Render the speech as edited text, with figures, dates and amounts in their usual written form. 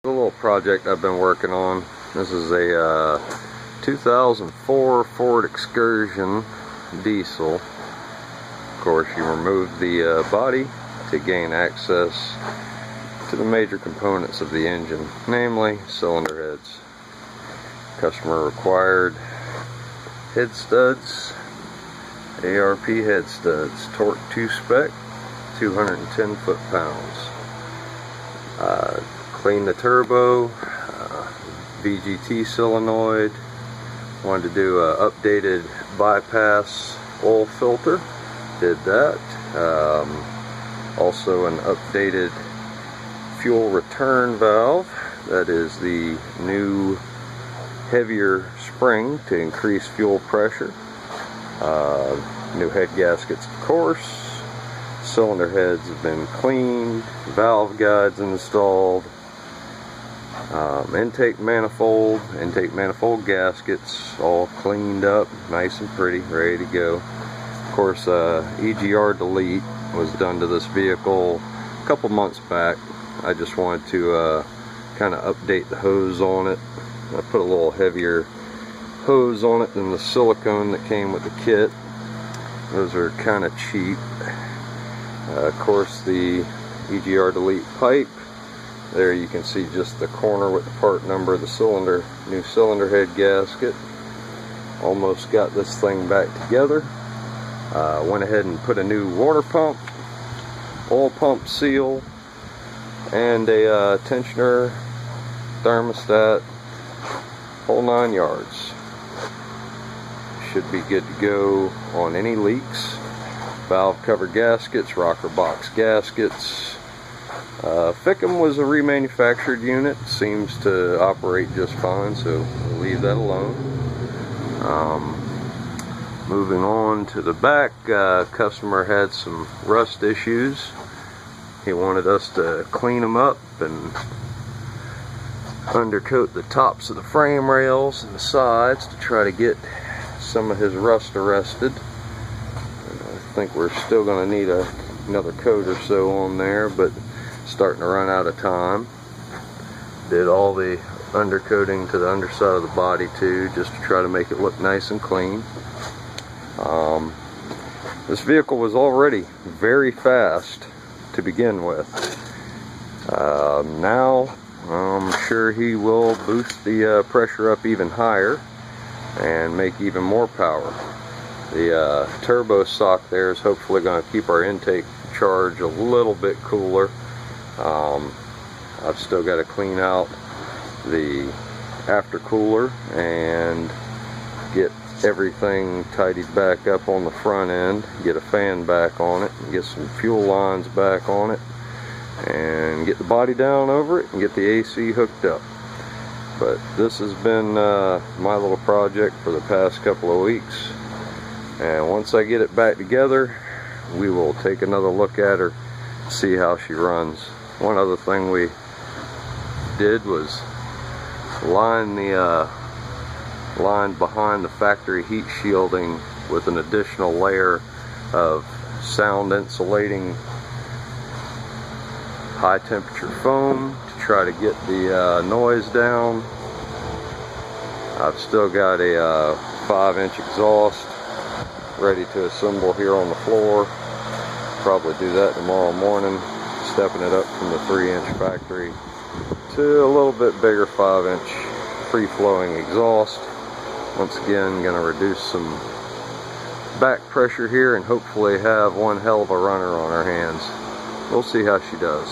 A little project I've been working on. This is a 2004 Ford Excursion diesel. Of course, you remove the body to gain access to the major components of the engine, namely cylinder heads. Customer required head studs, ARP head studs, torque 2 spec, 210 foot-pounds. Clean the turbo, VGT solenoid. Wanted to do an updated bypass oil filter. Did that. Also an updated fuel return valve. That is the new heavier spring to increase fuel pressure. New head gaskets, of course. Cylinder heads have been cleaned. Valve guides installed. Intake manifold gaskets all cleaned up, nice and pretty, ready to go. Of course, EGR delete was done to this vehicle a couple months back. I just wanted to kind of update the hose on it. I put a little heavier hose on it than the silicone that came with the kit. Those are kind of cheap. Of course, the EGR delete pipe. There you can see just the corner with the part number of the cylinder, new cylinder head gasket. Almost got this thing back together. Went ahead and put a new water pump, oil pump seal, and a tensioner, thermostat, whole 9 yards. Should be good to go on any leaks. Valve cover gaskets, rocker box gaskets. Fickum was a remanufactured unit, seems to operate just fine, so we'll leave that alone. Moving on to the back, customer had some rust issues. He wanted us to clean them up and undercoat the tops of the frame rails and the sides to try to get some of his rust arrested. I think we're still going to need another coat or so on there, but starting to run out of time. Did all the undercoating to the underside of the body too, just to try to make it look nice and clean. This vehicle was already very fast to begin with. Now I'm sure he will boost the pressure up even higher and make even more power. The turbo sock there is hopefully going to keep our intake charge a little bit cooler. I've still got to clean out the aftercooler and get everything tidied back up on the front end, get a fan back on it, and get some fuel lines back on it, and get the body down over it and get the AC hooked up. But this has been my little project for the past couple of weeks, and once I get it back together, we will take another look at her, see how she runs. One other thing we did was line behind the factory heat shielding with an additional layer of sound insulating high temperature foam to try to get the noise down. I've still got a 5-inch exhaust ready to assemble here on the floor. Probably do that tomorrow morning, stepping it up from the 3-inch factory to a little bit bigger 5-inch free-flowing exhaust. Once again, going to reduce some back pressure here and hopefully have one hell of a runner on our hands. We'll see how she does.